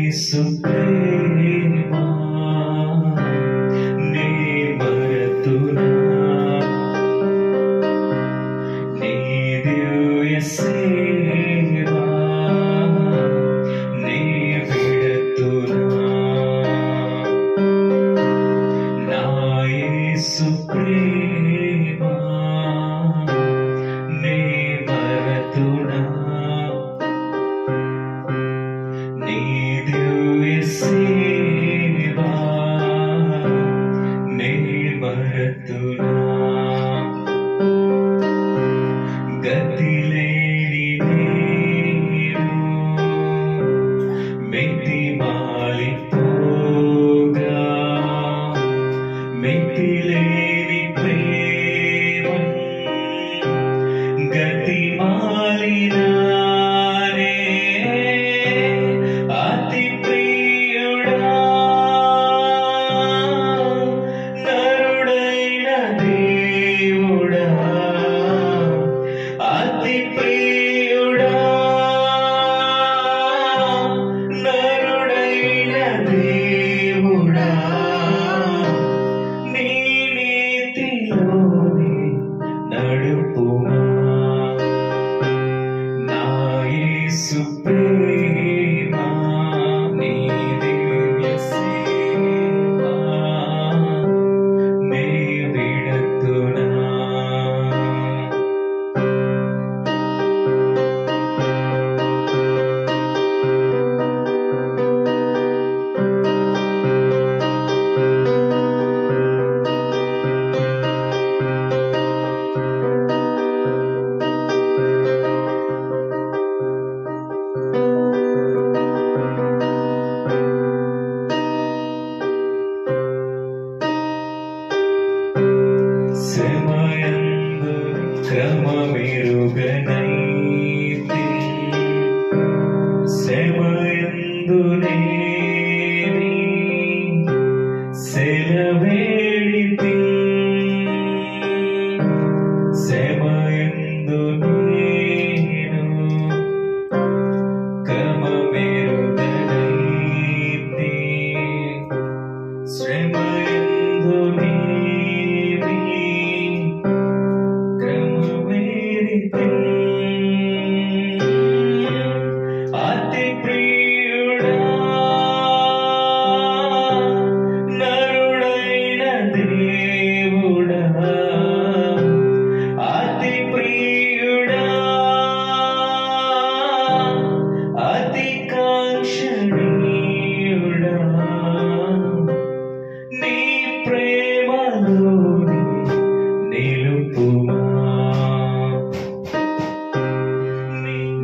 యేసు ప్రేమ నే మరతునా నీ దివ్య సేవ నే విడతునా నా యేసు ప్రేమ నే మరతునా నీ దివ్య సేవ నే మరతునా గతిలేని నేను మెతి మాలిపోగా మితిలేని ప్రేమ గతి మాలినానే అతి ప్రియుడా నరుడైన దేవుడా అతి ప్రియుడా నరుడైన దేవుడా నీ నీతిలోనే నడుపుమా నా యేసు ప్రేమ నీ దివ్య సేవ నే విడతునా సమయందు క్రమమెరుగనైతే సమయందు నేని సెలవేడితి సమయందు నేను క్రమమెరుగనైతే శ్రమయందు అతి ప్రియుడా నరుడైన దేవుడా అతి ప్రియుడా అతి కాంక్షణీయుడా నీ ప్రేమలోని నిలుపుమా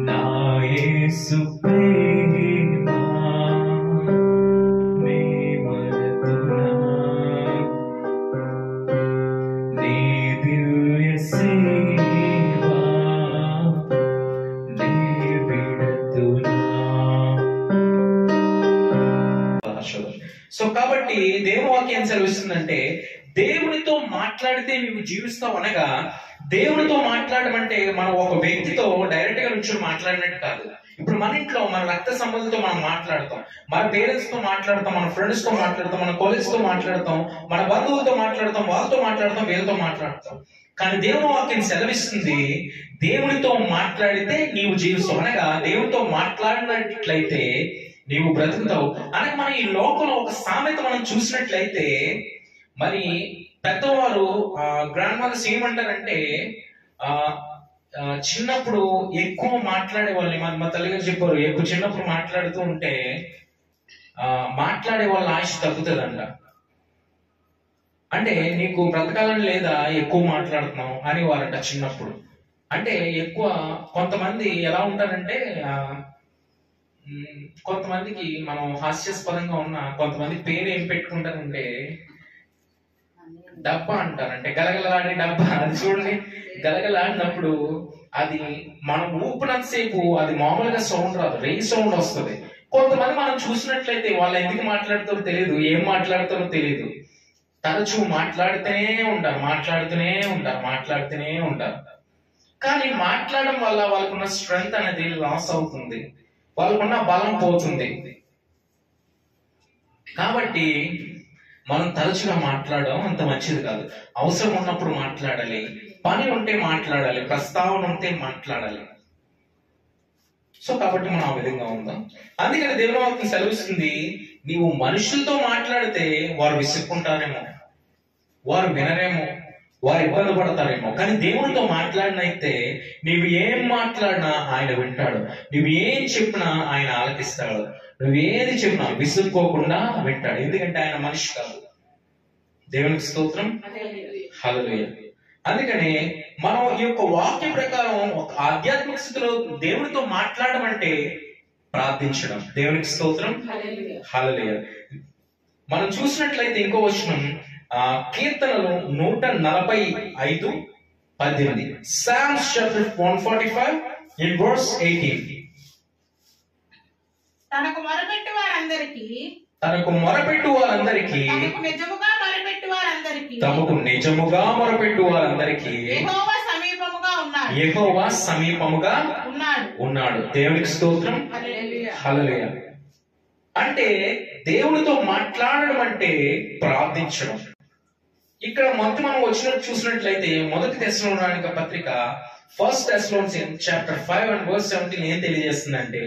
నా యేసు ప్రేమ నే మరతునా నీ దివ్య సేవ నే విడతునా. సో కాబట్టి దేవుని వాక్యం సెలవిస్తుందంటే దేవునితో మాట్లాడితే నీవు జీవిస్తావు అనగా దేవునితో మాట్లాడడం అంటే మనం ఒక వ్యక్తితో డైరెక్ట్ గా నుంచి మాట్లాడినట్టు కాదు. ఇప్పుడు మన ఇంట్లో మన రక్త సంబంధంతో మనం మాట్లాడతాం, మన పేరెంట్స్ తో మాట్లాడతాం, మన ఫ్రెండ్స్ తో మాట్లాడతాం, మన కొలీగ్స్ తో మాట్లాడతాం, మన బంధువులతో మాట్లాడతాం, వాళ్ళతో మాట్లాడతాం, వీళ్ళతో మాట్లాడతాం. కానీ దేవుని వాక్యం సెలవిస్తుంది దేవునితో మాట్లాడితే నీవు జీవిస్తావు అనగా దేవునితో మాట్లాడినట్లయితే నీవు బ్రతుకుతావు అనగా మన ఈ లోకంలో ఒక సామెత మనం చూసినట్లయితే మరి పెద్దవారు గ్రాండ్ మదర్స్ ఏమంటారంటే చిన్నప్పుడు ఎక్కువ మాట్లాడే వాళ్ళని మా తల్లిగారు చెప్పారు, ఎక్కువ చిన్నప్పుడు మాట్లాడుతూ ఉంటే మాట్లాడే వాళ్ళ ఆయుష్ తగ్గుతుందంట. అంటే నీకు బ్రతకాలని లేదా ఎక్కువ మాట్లాడుతున్నావు అని వారంట చిన్నప్పుడు. అంటే ఎక్కువ కొంతమంది ఎలా ఉంటారంటే కొంతమందికి మనం హాస్యాస్పదంగా ఉన్న కొంతమంది పేరు ఏం పెట్టుకుంటారంటే డబ్బా అంటారు. అంటే గలగలాడే డబ్బా, అది చూడండి గలగలాడినప్పుడు అది మనం ఊపినంతసేపు అది మామూలుగా సౌండ్ రాదు, రేయి సౌండ్ వస్తుంది. కొంతమంది మనం చూసినట్లయితే వాళ్ళు ఎందుకు మాట్లాడతారో తెలియదు, ఏం మాట్లాడతారో తెలియదు, తరచూ మాట్లాడుతూనే ఉంటారు. కానీ మాట్లాడడం వల్ల వాళ్ళకున్న స్ట్రెంగ్త్ అనేది లాస్ అవుతుంది, వాళ్ళకున్న బలం పోతుంది. కాబట్టి మనం తరచుగా మాట్లాడడం అంత మంచిది కాదు. అవసరం ఉన్నప్పుడు మాట్లాడాలి, పని ఉంటే మాట్లాడాలి, ప్రస్తావన ఉంటే మాట్లాడాలి. సో కాబట్టి మనం ఆ విధంగా ఉందాం. అందుకని దేవుని వాక్యం సెలవిస్తుంది, నీవు మనుషులతో మాట్లాడితే వారు విసుక్కుంటారేమో, వారు వినరేమో, వారు ఇబ్బంది పడతారేమో. కానీ దేవునితో మాట్లాడినైతే నీవు ఏం మాట్లాడినా ఆయన వింటాడు, నువ్వు ఏం చెప్పినా ఆయన ఆలకిస్తాడు, నువ్వు ఏది చెప్పినా విసుక్కోకుండా వింటాడు. ఎందుకంటే ఆయన మనిషి కాదు. దేవునికి స్తోత్రం, హల్లెలూయా. అందుకని మనం ఈ యొక్క వాక్య ప్రకారం ఒక ఆధ్యాత్మిక స్థితిలో దేవునితో మాట్లాడడం అంటే ప్రార్థించడం. దేవునికి స్తోత్రం, హల్లెలూయా. మనం చూసినట్లయితే ఇంకో వచనం, కీర్తనలు 145:18. Psalms chapter 145 in verse 18. తనకు మొరపెట్టు వారందరికీ తనకు మొరపెట్టు వారందరికీ తమకు నిజముగా మొరపెట్టు వారందరికీ తమకు నిజముగా మొరపెట్టు వారందరికీ యెహోవా సమీపముగా ఉన్నాడు. యెహోవా సమీపముగా ఉన్నాడు. దేవునికి స్తోత్రం, హల్లెలూయా. హల్లెలూయా. అంటే దేవునితో మాట్లాడడం అంటే ప్రార్థించడం. ఇక్కడ మొత్తం మనం వచ్చినట్టు చూసినట్లయితే మొదటి తెస్సలోనిక పత్రిక 1 Thessalonians chapter 5 and verse 17 ఏం తెలియజేస్తుందంటే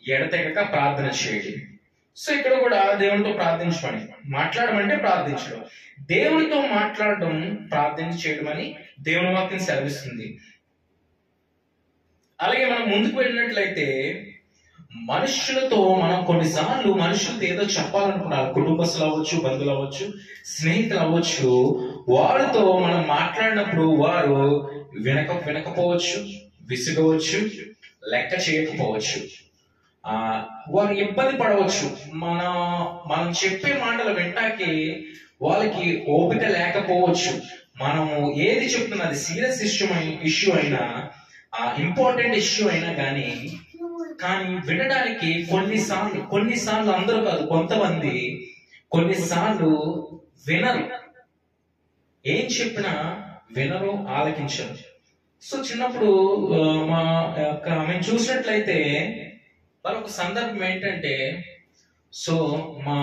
ఎడతెగక ప్రార్థన చేయండి. సో ఇక్కడ కూడా దేవునితో ప్రార్థించమని, మాట్లాడమంటే ప్రార్థించడం, దేవునితో మాట్లాడడం ప్రార్థన చేయడం అని దేవుని వాక్యం సెలవిస్తుంది. అలాగే మనం ముందుకు వెళ్ళినట్లయితే మనుషులతో మనం కొన్నిసార్లు మనుషులతో ఏదో చెప్పాలనుకున్నారు, కుటుంబస్తులు అవ్వచ్చు, బంధువులు అవ్వచ్చు, స్నేహితులు అవ్వచ్చు. వారితో మనం మాట్లాడినప్పుడు వారు వినకపోవచ్చు, విసుగవచ్చు, లెక్క చేయకపోవచ్చు, వారు ఇబ్బంది పడవచ్చు. మనం చెప్పే మాటలు వింటాకి వాళ్ళకి ఓపిక లేకపోవచ్చు. మనము ఏది చెప్తున్నది సీరియస్ ఇష్యూ అయినా, ఇంపార్టెంట్ ఇష్యూ అయినా కానీ వినడానికి కొన్నిసార్లు అందరూ కాదు, కొంతమంది కొన్నిసార్లు వినరు, ఏం చెప్పినా వినరు, ఆలకించరు. సో చిన్నప్పుడు మేము చూసినట్లయితే మరొక సందర్భం ఏంటంటే, సో మా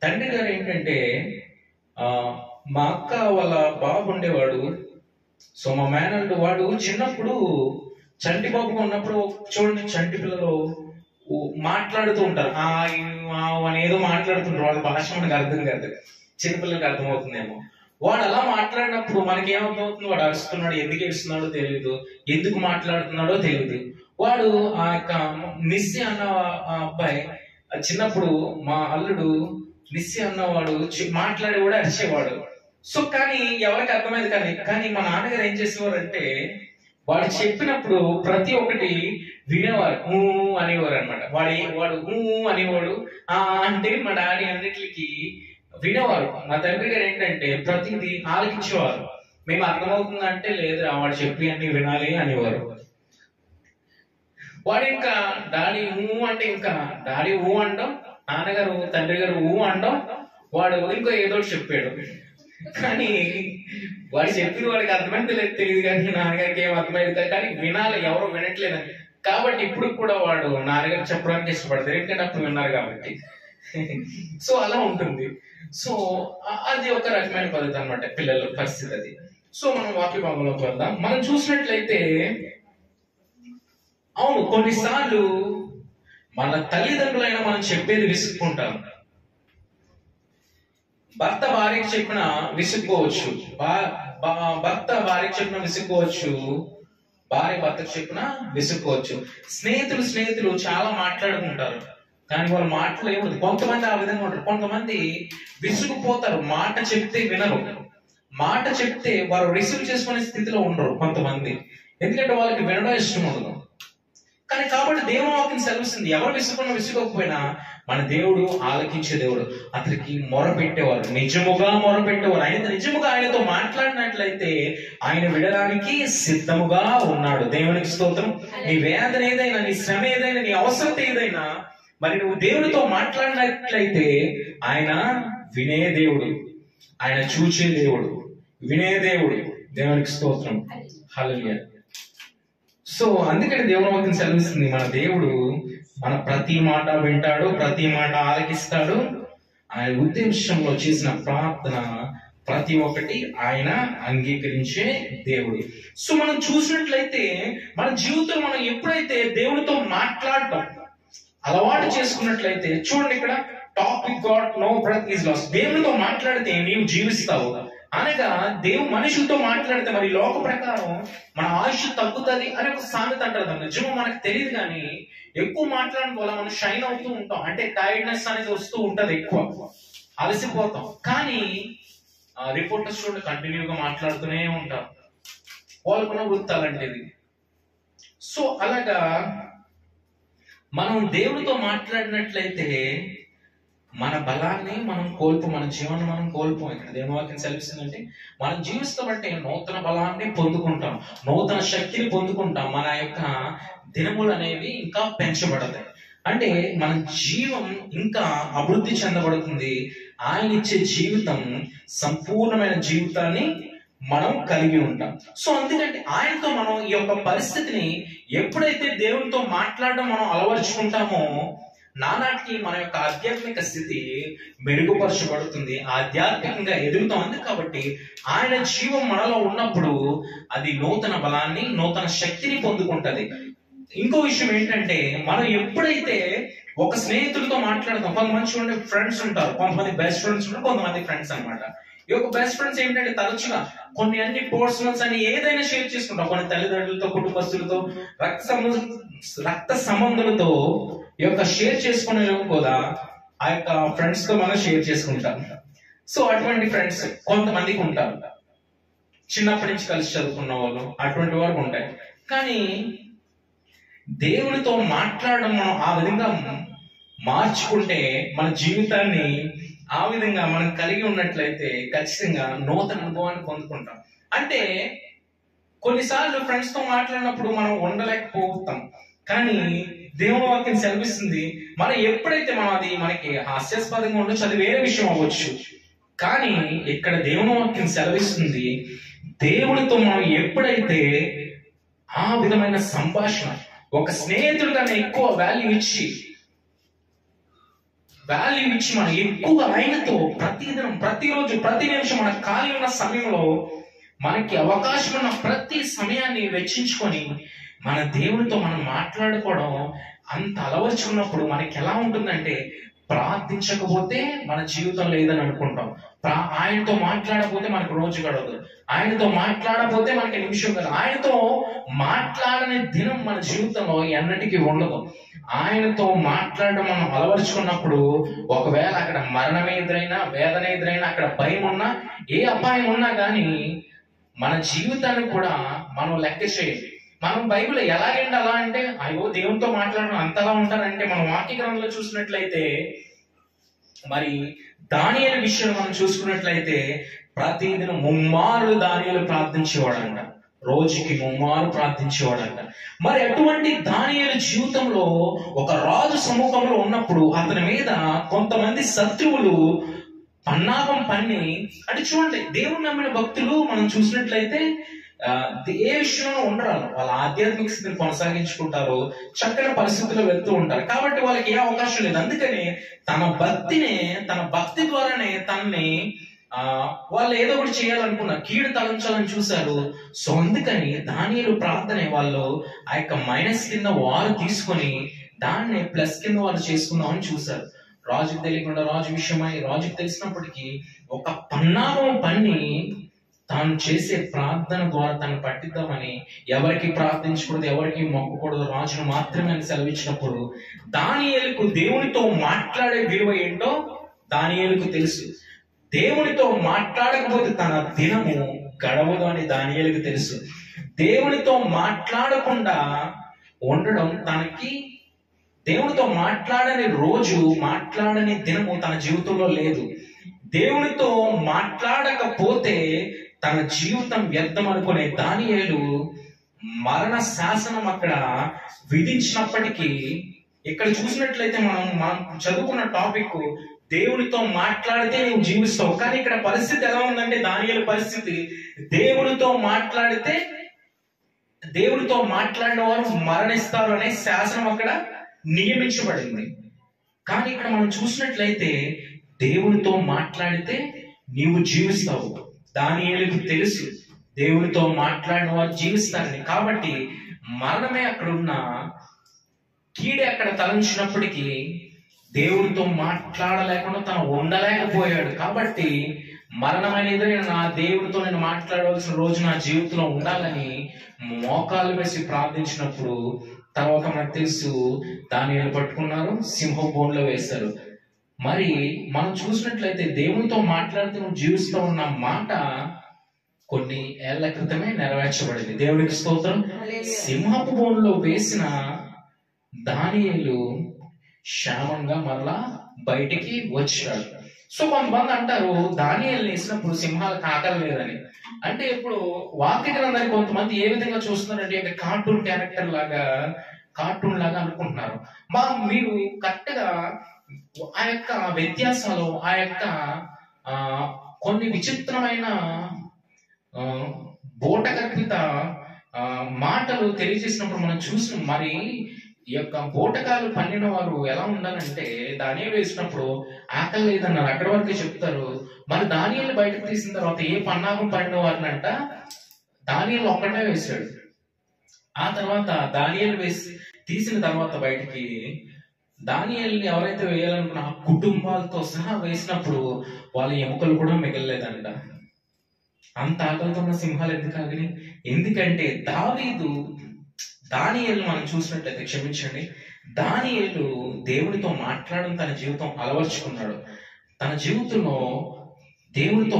తండ్రి గారు ఏంటంటే మా అక్క వాళ్ళ బాబు ఉండేవాడు. సో మా మేనల్డ్ వాడు చిన్నప్పుడు చంటి బాబుగా ఉన్నప్పుడు చూడండి, చంటి పిల్లలు మాట్లాడుతూ ఉంటారు, ఏదో మాట్లాడుతుంటారు. వాళ్ళ భాష మనకు అర్థం కాదు, చిన్నపిల్లలకి అర్థమవుతుందేమో. వాడు అలా మాట్లాడినప్పుడు మనకి ఏమర్థమవుతుంది, వాడు అరుస్తున్నాడు, ఎందుకు ఏడుస్తున్నాడో తెలియదు, ఎందుకు మాట్లాడుతున్నాడో తెలియదు. వాడు ఆ యొక్క నిస్సి అన్న అబ్బాయి చిన్నప్పుడు మా అల్లుడు నిస్సి అన్నవాడు మాట్లాడి కూడా అరిచేవాడు. సో కానీ ఎవరికి అర్థమైంది కానీ మా నాన్నగారు ఏం చేసేవారు అంటే, వాడు చెప్పినప్పుడు ప్రతి ఒక్కటి వినేవారు, అనేవారు అనమాట. వాడు అనేవాడు అంటే మా డాడీ అన్నిటికి వినేవారు. మా తండ్రి గారు ఏంటంటే ప్రతిదీ ఆలకించేవారు. మేము అర్థమవుతుందా అంటే లేదు, వాడు చెప్పి అన్ని వినాలి అనేవారు. వాడు ఇంకా డాడీ అంటే ఇంకా డాడీ అంటాం, నాన్నగారు తండ్రి గారు అంటాం, వాడు ఇంకో ఏదో చెప్పాడు. కానీ వాడు చెప్పింది వాడికి అర్థమైంది తెలియదు, కానీ నాన్నగారికి ఏం అర్థమైంది కానీ వినాలి, ఎవరు వినట్లేదని. కాబట్టి ఇప్పుడు కూడా వాడు నాన్నగారు చెప్పడానికి ఇష్టపడతారు, ఎందుకంటే అప్పుడు విన్నారు కాబట్టి. సో అలా ఉంటుంది. సో అది ఒక రకమైన పద్ధతి అనమాట పిల్లల పరిస్థితి అది. సో మనం వాక్య భాగంలోకి వెళ్దాం. మనం చూసినట్లయితే అవును, కొన్నిసార్లు మన తల్లిదండ్రులైనా మనం చెప్పేది విసుక్కుంటాం. భర్త భార్యకి చెప్పిన విసుక్కోవచ్చు, భర్త భార్యకి చెప్పిన విసుక్కోవచ్చు, భార్య భర్తకు చెప్పిన విసుక్కోవచ్చు. స్నేహితులు చాలా మాట్లాడుకుంటారు, కానీ వాళ్ళు మాట్లాడలేదు. కొంతమంది ఆ విధంగా ఉంటారు. కొంతమంది విసుగుపోతారు, మాట చెప్తే వినరు, మాట చెప్తే వారు రిసీవ్ చేసుకునే స్థితిలో ఉండరు కొంతమంది, ఎందుకంటే వాళ్ళకి వినడం ఇష్టం ఉండదు. కానీ కాబట్టి దేవుని వాక్యం సెలవుస్తుంది, ఎవరు విసుకోకపోయినా మన దేవుడు ఆలకించే దేవుడు. అతనికి మొరపెట్టేవారు, నిజముగా మొరపెట్టేవారు. నిజముగా ఆయనతో మాట్లాడినట్లయితే ఆయన వినడానికి సిద్ధముగా ఉన్నాడు. దేవునికి స్తోత్రం. నీ వేదన ఏదైనా, నీ శ్రమ ఏదైనా, నీ అవసరత ఏదైనా, మరి నువ్వు దేవునితో మాట్లాడినట్లయితే ఆయన వినే దేవుడు, ఆయన చూచే దేవుడు, వినే దేవుడు. దేవునికి స్తోత్రం, హల్లెలూయా. సో అందుకని దేవుని వాక్యం సెలవిస్తుంది, మన దేవుడు మన ప్రతి మాట వింటాడు, ప్రతి మాట ఆలకిస్తాడు. ఆయన ఉద్దేశంలో చేసిన ప్రార్థన ప్రతి ఒక్కటి ఆయన అంగీకరించే దేవుడు. సో మనం చూసినట్లయితే మన జీవితంలో మనం ఎప్పుడైతే దేవునితో మాట్లాడటం అలవాటు చేసుకున్నట్లయితే, చూడండి ఇక్కడ topic God no breath is lost. దేవునితో మాట్లాడితే నీవు జీవిస్తావు అనగా, దేవుడు మనుషులతో మాట్లాడితే మరి లోక ప్రకారం మన ఆయుష్ తగ్గుతుంది అని ఒక సామెత అంటారు. దాని నిజమో మనకు తెలియదు, కానీ ఎక్కువ మాట్లాడడం వల్ల మనం షైన్ అవుతూ ఉంటాం. అంటే టైర్డ్నెస్ అనేది వస్తూ ఉంటది, ఎక్కువ అలసిపోతాం. కానీ రిపోర్టర్స్ చూడండి కంటిన్యూగా మాట్లాడుతూనే ఉంటారు, వాళ్ళకున్న వృత్తి అలాంటిది. సో అలాగా మనం దేవుడితో మాట్లాడినట్లయితే మన బలాన్ని మనం మన జీవనాన్ని మనం కోల్పోం. ఇక్కడ దేవుని వాక్యం సెలవిస్తుందంటే మనం జీవిస్తామంటే నూతన బలాన్ని పొందుకుంటాం, నూతన శక్తిని పొందుకుంటాం. మన యొక్క దినములు అనేవి ఇంకా పెంచబడతాయి. అంటే మన జీవం ఇంకా అభివృద్ధి చెందబడుతుంది. ఆయన ఇచ్చే జీవితం సంపూర్ణమైన జీవితాన్ని మనం కలిగి ఉంటాం. సో అందుకంటే ఆయనతో మనం ఈ యొక్క పరిస్థితిని ఎప్పుడైతే దేవునితో మాట్లాడడం మనం అలవరుచుకుంటామో, నానాటికి మన యొక్క ఆధ్యాత్మిక స్థితి మెరుగుపరచబడుతుంది, ఆధ్యాత్మికంగా ఎదుగుతాం. కాబట్టి ఆయన జీవం మనలో ఉన్నప్పుడు అది నూతన బలాన్ని, నూతన శక్తిని పొందుకుంటది. ఇంకో విషయం ఏంటంటే, మనం ఎప్పుడైతే ఒక స్నేహితులతో మాట్లాడతాం, కొంతమంది చూడండి ఫ్రెండ్స్ ఉంటారు, కొంతమంది బెస్ట్ ఫ్రెండ్స్ ఉంటారు, కొంతమంది ఫ్రెండ్స్ అనమాట. ఈ యొక్క బెస్ట్ ఫ్రెండ్స్ ఏంటంటే తరచుగా కొన్ని అన్ని పర్సనల్స్ అని ఏదైనా షేర్ చేసుకుంటాం. కొన్ని తల్లిదండ్రులతో, కుటుంబస్తులతో, రక్త సంబంధులతో ఈ యొక్క షేర్ చేసుకునే కూడా ఆ యొక్క ఫ్రెండ్స్ తో మనం షేర్ చేసుకుంటాం. సో అటువంటి ఫ్రెండ్స్ కొంతమందికి ఉంటారు, చిన్నప్పటి నుంచి కలిసి చదువుకున్న వాళ్ళు, అటువంటి వారు ఉంటాయి. కానీ దేవునితో మాట్లాడడం మనం ఆ విధంగా మార్చుకుంటే, మన జీవితాన్ని ఆ విధంగా మనం కలిగి ఉన్నట్లయితే ఖచ్చితంగా నూతన అనుభవాన్ని పొందుకుంటాం. అంటే కొన్నిసార్లు ఫ్రెండ్స్ తో మాట్లాడినప్పుడు మనం ఉండలేకపోతాం, కానీ దేవుని వాక్యం సెలవిస్తుంది మనం ఎప్పుడైతే అది మనకి హాస్యాస్పదంగా ఉండొచ్చు, అది వేరే విషయం అవ్వచ్చు. కానీ ఇక్కడ దేవుని వాక్యం సెలవిస్తుంది, దేవునితో మనం ఎప్పుడైతే ఆ విధమైన సంభాషణ, ఒక స్నేహితుడు కన్నా ఎక్కువ వాల్యూ ఇచ్చి మనం ఎక్కువ ఆయనతో ప్రతిదినం, ప్రతిరోజు, ప్రతి నిమిషం మన ఖాళీ ఉన్న సమయంలో మనకి అవకాశం ఉన్న ప్రతి సమయాన్ని వెచ్చించుకొని మన దేవునితో మనం మాట్లాడుకోవడం అంత అలవర్చుకున్నప్పుడు మనకి ఎలా ఉంటుందంటే, ప్రార్థించకపోతే మన జీవితం లేదని అనుకుంటాం, ఆయనతో మాట్లాడకపోతే మనకు రోజు గడవదు, ఆయనతో మాట్లాడకపోతే మనకి నిమిషం కాదు, ఆయనతో మాట్లాడని దినం మన జీవితంలో ఎన్నటికీ ఉండదు. ఆయనతో మాట్లాడడం మనం అలవరుచుకున్నప్పుడు, ఒకవేళ అక్కడ మరణం ఎదురైనా, వేదన ఎదురైనా, అక్కడ భయం ఉన్నా, ఏ అపాయం ఉన్నా కానీ మన జీవితాన్ని కూడా మనం లెక్క చేయాలి. మనం బైబిల్ ఎలాగంటే అలా అంటే, అయ్యో దేవునితో మాట్లాడడం అంతలా ఉంటారంటే, మనం వాక్య గ్రంథంలో చూసినట్లయితే, మరి దానియేలు విషయం మనం చూసుకున్నట్లయితే ప్రతిదినం ముమ్మారులు దానియేలు ప్రార్థించేవాడంట, రోజుకి ముమ్మారు ప్రార్థించేవాడంట. మరి అటువంటి దానియేలు జీవితంలో ఒక రాజు సముఖంలో ఉన్నప్పుడు అతని మీద కొంతమంది శత్రువులు పన్నాగం పన్ని, అంటే చూడండి దేవుని నమ్మిన భక్తులు మనం చూసినట్లయితే ఏ విషయంలో ఉండరాలు, వాళ్ళ ఆధ్యాత్మిక స్థితిని కొనసాగించుకుంటారు, చక్కని పరిస్థితుల్లో వెళ్తూ ఉంటారు. కాబట్టి వాళ్ళకి ఏ అవకాశం లేదు. అందుకని తన భక్తి ద్వారానే తనని వాళ్ళు ఏదో ఒకటి చేయాలనుకున్నారు, కీడు తలంచాలని చూశారు. సో అందుకని దానియేలు ప్రార్థన వాళ్ళు ఆ యొక్క మైనస్ కింద వారు తీసుకొని దాన్ని ప్లస్ కింద వాళ్ళు చేసుకుందామని చూశారు. రాజుకు తెలియకుండా రాజు విషయమై, రాజుకు తెలిసినప్పటికీ ఒక పన్నాగం పన్ని తాను చేసే ప్రార్థన ద్వారా తను పట్టిద్దామని, ఎవరికి ప్రార్థించకూడదు, ఎవరికి మొక్కకూడదు, రాజును మాత్రమే అని సెలవిచ్చినప్పుడు దానియేలుకు దేవునితో మాట్లాడే విలువ ఏంటో దానియేలుకు తెలుసు. దేవునితో మాట్లాడకపోతే తన దినము గడవదు అని దానియేలుకు తెలుసు. దేవునితో మాట్లాడకుండా ఉండడం తనకి, దేవునితో మాట్లాడని రోజు, మాట్లాడని దినము తన జీవితంలో లేదు. దేవునితో మాట్లాడకపోతే తన జీవితం వ్యర్థం అనుకునే దానియేలు మరణ శాసనం అక్కడ విధించినప్పటికీ, ఇక్కడ చూసినట్లయితే మనం చదువుకున్న టాపిక్ దేవునితో మాట్లాడితే నువ్వు జీవిస్తావు. కానీ ఇక్కడ పరిస్థితి ఎలా ఉందంటే, దానియేలు పరిస్థితి దేవునితో మాట్లాడితే దేవుడితో మాట్లాడిన వారు మరణిస్తారు అనే శాసనం అక్కడ నియమించబడింది. కానీ ఇక్కడ మనం చూసినట్లయితే దేవుడితో మాట్లాడితే నీవు జీవిస్తావు. దానియేలుకు తెలుసు దేవుడితో మాట్లాడిన వారు జీవిస్తారని. కాబట్టి మరణమే అక్కడ ఉన్న కీడే అక్కడ తలంచినప్పటికీ దేవుడితో మాట్లాడలేకుండా తను ఉండలేకపోయాడు. కాబట్టి మరణం అనేది నా దేవుడితో నేను మాట్లాడవలసిన రోజు నా జీవితంలో ఉండాలని మోకాలు వేసి ప్రార్థించినప్పుడు తర్వాత మనకు తెలుసు దానియేలు పట్టుకున్నారు, సింహం బోన్లో వేశారు. మరి మనం చూసినట్లయితే దేవునితో మాట్లాడుతూ నువ్వు జీవిస్తూ ఉన్న మాట కొన్ని ఏళ్ల క్రితమే నెరవేర్చబడింది. దేవుడికి స్తోత్రం. సింహపు బోన్లో వేసిన దానియేలు క్షేమంగా మరలా బయటికి వచ్చాడు. సో కొంతమంది అంటారు దానియేలుని వేసినప్పుడు సింహాలకు ఆకలి లేదని. అంటే ఇప్పుడు వాక్య గ్రంథాన్ని కొంతమంది ఏ విధంగా చూస్తున్నారంటే కార్టూన్ క్యారెక్టర్ లాగా, కార్టూన్ లాగా అనుకుంటున్నారు. మీరు కరెక్ట్ గా ఆ యొక్క వ్యత్యాసాలు, ఆ యొక్క కొన్ని విచిత్రమైన బోటకల్పిత మాటలు తెలియజేసినప్పుడు మనం చూసిన మరి ఈ యొక్క బోటకాలు పన్నిన వారు ఎలా ఉండాలంటే దానియేలు వేసినప్పుడు ఆకలి లేదన్నారు, అక్కడి వరకే చెప్తారు. మరి దానియేలు బయటకు తీసిన తర్వాత ఏ పన్నాగం పడిన వారిని అంట దానియేలు ఒక్కడే వేశాడు. ఆ తర్వాత దానియేలు వేసి తీసిన తర్వాత బయటికి దానియేలుని ఎవరైతే వేయాలనుకున్న ఆ కుటుంబాలతో సహా వేసినప్పుడు వాళ్ళ ఎముకలు కూడా మిగలలేదంట. అంత ఆకలితో ఉన్న సింహాలు ఎందుకు ఆగినాయి? ఎందుకంటే దానియేలు మనం చూసినట్లయితే, క్షమించండి, దానియేలు దేవుడితో మాట్లాడడం తన జీవితం అలవర్చుకున్నాడు. తన జీవితంలో దేవుడితో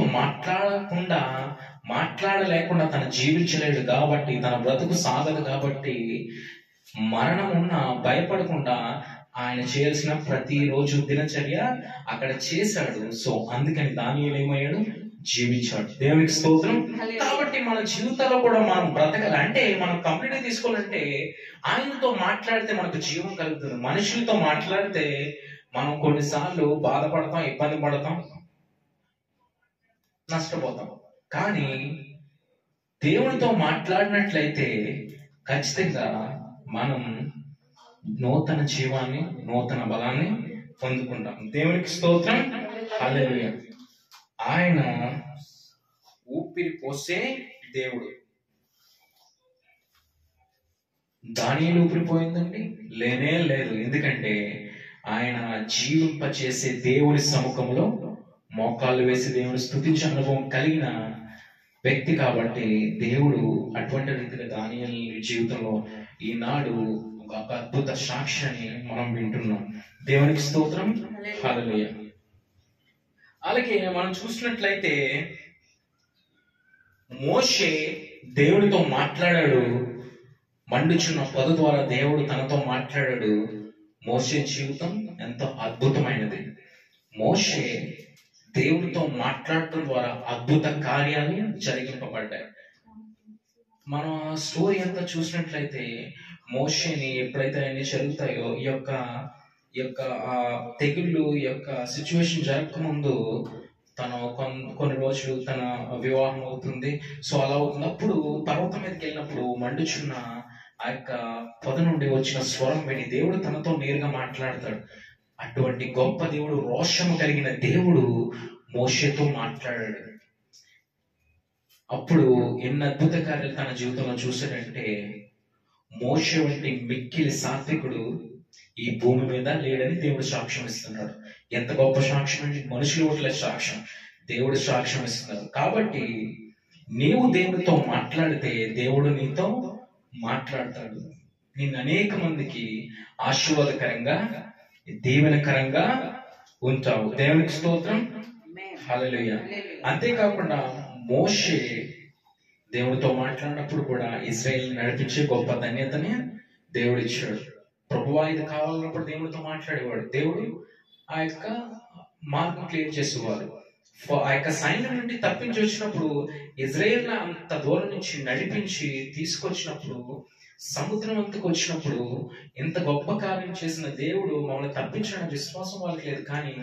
మాట్లాడలేకుండా తను జీవించలేడు కాబట్టి, తన బ్రతుకు సాగదు కాబట్టి మరణం ఉన్నా భయపడకుండా ఆయన చేయాల్సిన ప్రతిరోజు దినచర్య అక్కడ చేశాడు. సో అందుకని దానియేలు ఏమయ్యాడు? జీవించాడు. దేవునికి స్తోత్రం. కాబట్టి మన జీవితాల్లో కూడా మనం బ్రతకాలి అంటే మనం కంప్లీట్ తీసుకోవాలంటే ఆయనతో మాట్లాడితే మనకు జీవం కలుగుతుంది. మనుషులతో మాట్లాడితే మనం కొన్నిసార్లు బాధపడతాం, ఇబ్బంది పడతాం, నష్టపోతాం. కానీ దేవుడితో మాట్లాడినట్లయితే ఖచ్చితంగా మనం నూతన జీవాన్ని, నూతన బలాన్ని పొందుకుంటాం. దేవునికి స్తోత్రం. హల్లెలూయా. ఆయన ఊపిరి పోసే దేవుడు. దానియేలు ఊపిరిపోయిందండి? లేనే లేదు. ఎందుకంటే ఆయన జీవింపచేసే దేవుని సముఖంలో మోకాళ్ళు వేసి దేవుని స్తుతించే అనుభవం కలిగిన వ్యక్తి కాబట్టి దేవుడు అటువంటి రీతిగా దానియేలు జీవితంలో ఈనాడు ఒక అద్భుత సాక్ష్యాన్ని మనం వింటున్నాం. దేవునికి స్తోత్రం. హల్లెలూయా. అలాగే మనం చూసినట్లయితే మోషే దేవుడితో మాట్లాడాడు. మండుచున్న పొద ద్వారా దేవుడు తనతో మాట్లాడాడు. మోషే జీవితం ఎంతో అద్భుతమైనది. మోషే దేవుడితో మాట్లాడటం ద్వారా అద్భుత కార్యాలు జరిగింపబడ్డాయి. మనం స్టోరీ అంతా చూసినట్లయితే మోషేని ఎప్పుడైతే అన్ని జరుగుతాయో ఈ యొక్క తెగుళ్ళు, ఈ యొక్క సిచ్యువేషన్ జరగకముందు తను కొన్ని రోజులు తన వివాహం అవుతుంది. సో అలా అవుతున్నప్పుడు పర్వతం మీదకి వెళ్ళినప్పుడు మండుచున్న ఆ యొక్క పొద నుండి వచ్చిన స్వరం విని దేవుడు తనతో నేరుగా మాట్లాడతాడు. అటువంటి గొప్ప దేవుడు, రోషము కలిగిన దేవుడు మోషేతో మాట్లాడాడు. అప్పుడు ఎన్ని అద్భుత కార్యాలు తన జీవితంలో చూశాడంటే మోషే వంటి మిక్కిలి సాత్వికుడు ఈ భూమి మీద లేడని దేవుడు సాక్ష్యం ఇస్తున్నాడు. ఎంత గొప్ప సాక్ష్యం అండి! మనుషులు ఓట్ల సాక్ష్యం, దేవుడు సాక్ష్యం ఇస్తున్నారు. కాబట్టి నీవు దేవుడితో మాట్లాడితే దేవుడు నీతో మాట్లాడతాడు. నిన్ను అనేక మందికి ఆశీర్వాదకరంగా, దీవెనకరంగా ఉంటావు. దేవునికి స్తోత్రం. హల్లెలూయా. అంతేకాకుండా మోషే దేవుడితో మాట్లాడినప్పుడు కూడా ఇశ్రాయేల్ నడిపించే గొప్ప ధన్యతని దేవుడు ఇచ్చాడు. ప్రభువా ఇది కావాలన్నప్పుడు దేవుడితో మాట్లాడేవాడు. దేవుడు ఆ యొక్క మార్గం క్లియర్ చేసేవాడు. ఆ యొక్క సైన్యం నుండి తప్పించి వచ్చినప్పుడు ఇజ్రాయేల్ అంత దూరం నుంచి నడిపించి తీసుకొచ్చినప్పుడు, సముద్రం అంతకు వచ్చినప్పుడు ఎంత గొప్ప కార్యం చేసిన దేవుడు మమ్మల్ని తప్పించిన విశ్వాసం వాళ్ళకి లేదు. కానీ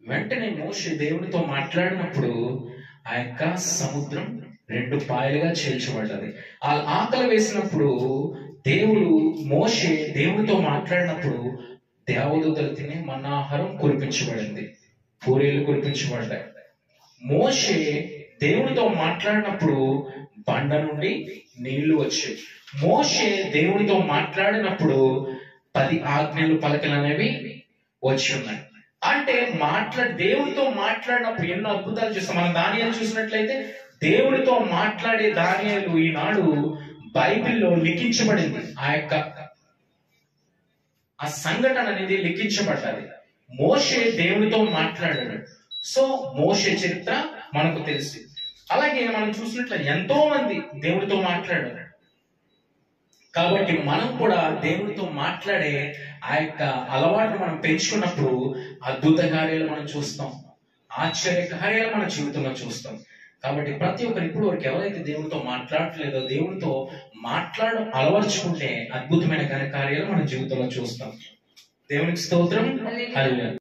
వెంటనే మోషే దేవుడితో మాట్లాడినప్పుడు ఆ యొక్క సముద్రం 2 పాయలుగా చీల్చబడ్డది. ఆ ఆకలి వేసినప్పుడు దేవుడు మోషే దేవుడితో మాట్లాడినప్పుడు దేవదూతలు తినే మన్నాహారం కురిపించబడింది, పూరీలు కురిపించబడ్డాయి. మోషే దేవుడితో మాట్లాడినప్పుడు బండ నుండి నీళ్లు వచ్చాయి. మోషే దేవుడితో మాట్లాడినప్పుడు 10 ఆజ్ఞలు పలకలు అనేవి వచ్చి ఉన్నాయి. అంటే దేవుడితో మాట్లాడినప్పుడు ఎన్నో అద్భుతాలు చూస్తాం. మనం దానియేలు చూసినట్లయితే దేవుడితో మాట్లాడే దానియేలు ఈనాడు బైబిల్లో లిఖించబడింది. ఆ సంఘటన అనేది లిఖించబడ్డది. మోషే దేవుడితో మాట్లాడాడు. సో మోషే చరిత్ర మనకు తెలుసు. అలాగే మనం చూసినట్లయితే ఎంతో మంది దేవుడితో మాట్లాడారు. కాబట్టి మనం కూడా దేవుడితో మాట్లాడే అలవాటు మనం పెంచుకున్నప్పుడు అద్భుత కార్యాలు మనం చూస్తాం, ఆశ్చర్య కార్యాలు మన జీవితంలో చూస్తాం. కాబట్టి ప్రతి ఒక్కరు ఇప్పుడు వరకు ఎవరైతే దేవుడితో మాట్లాడలేదో దేవుడితో అలవర్చుకుంటే అద్భుతమైన కార్యాలు మన జీవితంలో చూస్తాం. దేవునికి స్తోత్రం. హల్లెలూయా.